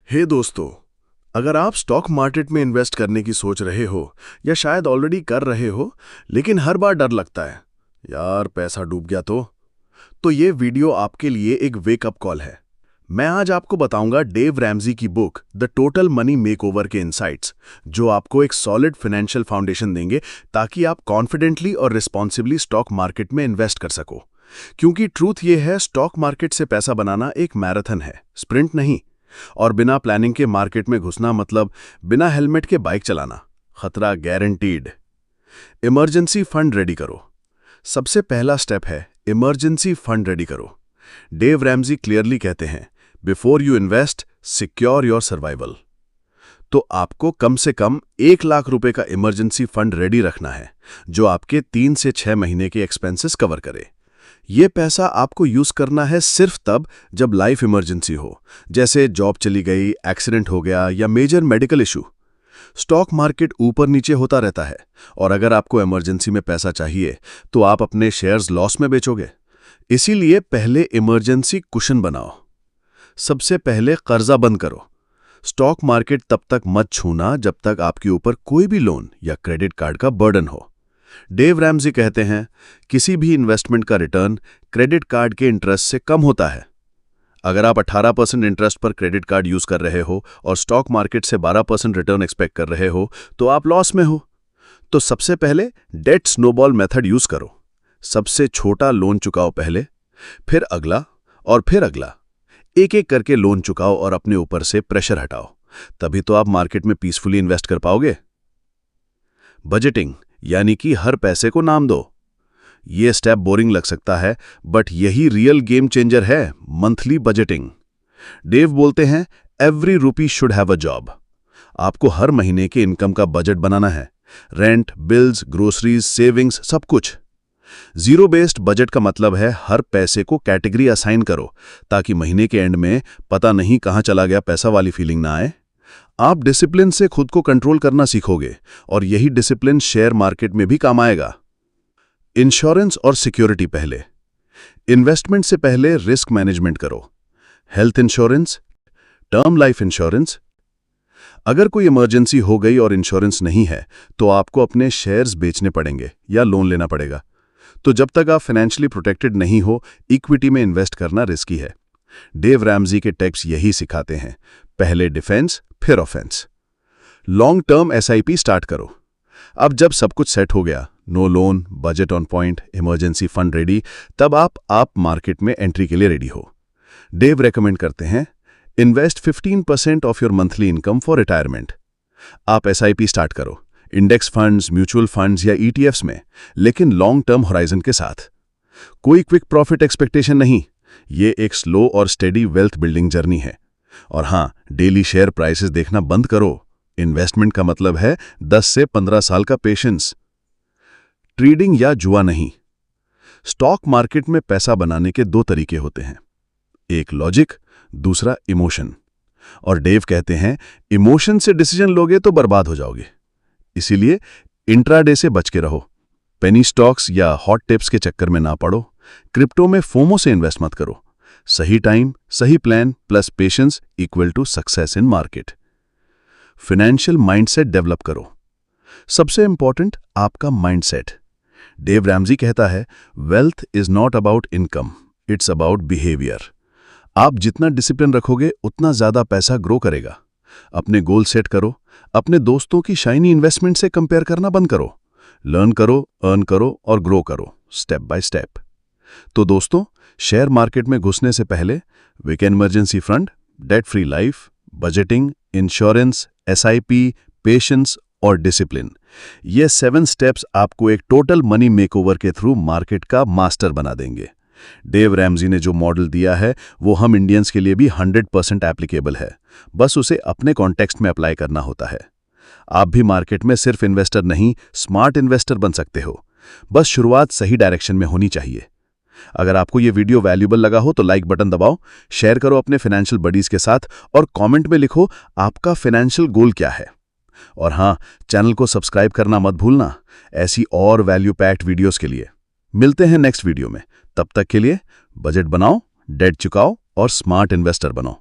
हे दोस्तों, अगर आप स्टॉक मार्केट में इन्वेस्ट करने की सोच रहे हो या शायद ऑलरेडी कर रहे हो, लेकिन हर बार डर लगता है, यार पैसा डूब गया तो ये वीडियो आपके लिए एक वेकअप कॉल है। मैं आज आपको बताऊंगा डेव रैमजी की book the total money makeover के इनसाइट्स, जो आपको एक सॉलिड फाइनेंशियल फाउंडेशन देंगे ताकि आप कॉन्फिडेंटली और रिस्पॉन्सिबली स्टॉक मार्केट में इन्वेस्ट कर सको। क्योंकि ट्रूथ ये है, स्टॉक मार्केट से पैसा बनाना एक मैराथन है, स्प्रिंट नहीं। और बिना प्लानिंग के मार्केट में घुसना मतलब बिना हेलमेट के बाइक चलाना, खतरा गारंटीड। इमरजेंसी फंड रेडी करो। सबसे पहला स्टेप है इमरजेंसी फंड रेडी करो। डेव रैमजी क्लियरली कहते हैं, before you invest secure your survival. तो आपको कम से कम 1 लाख रुपए का इमरजेंसी फंड रेडी रखना है, जो आपके 3 से 6 महीने के एक्सपेंसेस कवर करे। ये पैसा आपको यूज करना है सिर्फ तब जब लाइफ इमरजेंसी हो, जैसे जॉब चली गई, एक्सीडेंट हो गया या major medical issue. Stock market ऊपर नीचे होता रहता है, और अगर आपको इमरजेंसी में पैसा चाहिए तो आप अपने शेयर्स लॉस में बेचोगे। इसीलिए पहले इमरजेंसी कुशन बनाओ। सबसे पहले कर्जा बंद करो। स्टॉक मार्केट तब तक मत छूना जब तक आपके ऊपर कोई भी लोन या क्रेडिट कार्ड का बर्डन हो। डेव रैमजी कहते हैं, किसी भी इन्वेस्टमेंट का रिटर्न क्रेडिट कार्ड के इंटरेस्ट से कम होता है। अगर आप 18% इंटरेस्ट पर क्रेडिट कार्ड यूज कर रहे हो और स्टॉक मार्केट से 12% रिटर्न एक्सपेक्ट कर रहे हो, तो आप लॉस में हो। तो सबसे पहले डेट स्नोबॉल मेथड यूज करो। सबसे छोटा लोन चुकाओ पहले, फिर अगला और फिर अगला। एक एक करके लोन चुकाओ और अपने ऊपर से प्रेशर हटाओ। तभी तो आप मार्केट में पीसफुली इन्वेस्ट कर पाओगे। बजटिंग, यानी कि हर पैसे को नाम दो। ये स्टेप बोरिंग लग सकता है, बट यही रियल गेम चेंजर है, मंथली बजटिंग। डेव बोलते हैं, एवरी रूपी शुड हैव अ जॉब। आपको हर महीने के इनकम का बजट बनाना है। रेंट, बिल्स, ग्रोसरीज, सेविंग्स, सब कुछ। जीरो बेस्ड बजट का मतलब है हर पैसे को कैटेगरी असाइन करो, ताकि महीने के एंड में पता नहीं कहां चला गया पैसा वाली फीलिंग ना आए। आप डिसिप्लिन से खुद को कंट्रोल करना सीखोगे, और यही डिसिप्लिन शेयर मार्केट में भी काम आएगा। इंश्योरेंस और सिक्योरिटी पहले। इन्वेस्टमेंट से पहले रिस्क मैनेजमेंट करो। Health insurance, term life insurance. अगर कोई इमरजेंसी हो गई और इंश्योरेंस नहीं है, तो आपको अपने शेयर्स बेचने पड़ेंगे या लोन लेना पड़ेगा। तो जब तक आप फाइनेंशियली प्रोटेक्टेड नहीं हो, इक्विटी में इन्वेस्ट करना रिस्की है। डेव रैमजी के टेक्स्ट यही सिखाते हैं, पहले डिफेंस फिर offence. Long term SIP start करो। अब जब सब कुछ सेट हो गया, no loan, budget on point, emergency fund ready, तब आप मार्केट में एंट्री के लिए रेडी हो। डेव रेकमेंड करते हैं, invest 15% of your monthly income for retirement. आप एसआईपी स्टार्ट करो, इंडेक्स फंड्स, म्यूचुअल फंड्स या ईटीएफ्स में, लेकिन लॉन्ग टर्म होराइजन के साथ। कोई क्विक प्रॉफिट एक्सपेक्टेशन नहीं, ये एक स्लो और स्टेडी वेल्थ बिल्डिंग जर्नी है। और हाँ, डेली शेयर प्राइसेस देखना बंद करो। इन्वेस्टमेंट का मतलब है 10 से 15 साल का पेशेंस। ट्रेडिंग या जुआ नहीं। स्टॉक मार्केट में पैसा बनाने के 2 तरीके होते हैं, एक लॉजिक, दूसरा इमोशन। और डेव कहते हैं, इमोशन से डिसीजन लोगे तो बर्बाद हो जाओगे। इसीलिए इंट्राडे से बच के रहो। पेनी स्टॉक्स या हॉट टिप्स के चक्कर में ना पड़ो। क्रिप्टो में फोमो से इन्वेस्ट मत करो। सही टाइम, सही plan plus patience equal to success in market. Financial mindset develop करो। सबसे इंपॉर्टेंट, आपका माइंडसेट। डेव रैमजी कहता है, wealth is not about income, it's about behaviour. आप जितना डिसिप्लिन रखोगे, उतना ज्यादा पैसा ग्रो करेगा। अपने गोल सेट करो। अपने दोस्तों की शाइनी इन्वेस्टमेंट से कंपेयर करना बंद करो। लर्न करो, अर्न करो और ग्रो करो, स्टेप बाय स्टेप। तो दोस्तों, शेयर मार्केट में घुसने से पहले weekend emergency fund, debt free life, budgeting, insurance, SIP, patience और डिसिप्लिन, ये 7 स्टेप्स आपको एक टोटल मनी मेकओवर के थ्रू मार्केट का मास्टर बना देंगे। डेव रैमजी ने जो मॉडल दिया है, वो हम इंडियंस के लिए भी 100% एप्लीकेबल है। बस उसे अपने कॉन्टेक्स्ट में अप्लाई करना होता है। आप भी मार्केट में सिर्फ इन्वेस्टर नहीं, स्मार्ट इन्वेस्टर बन सकते हो। बस शुरुआत सही डायरेक्शन में होनी चाहिए। अगर आपको ये वीडियो वैल्यूबल लगा हो तो लाइक बटन दबाओ, शेयर करो अपने फाइनेंशियल बडीज के साथ और कमेंट में लिखो आपका फाइनेंशियल गोल क्या है। और हाँ, चैनल को सब्सक्राइब करना मत भूलना, ऐसी और वैल्यू पैक्ड वीडियोस के लिए। मिलते हैं नेक्स्ट वीडियो में। तब तक के लिए बजट बनाओ, डेट चुकाओ और स्मार्ट इन्वेस्टर बनो।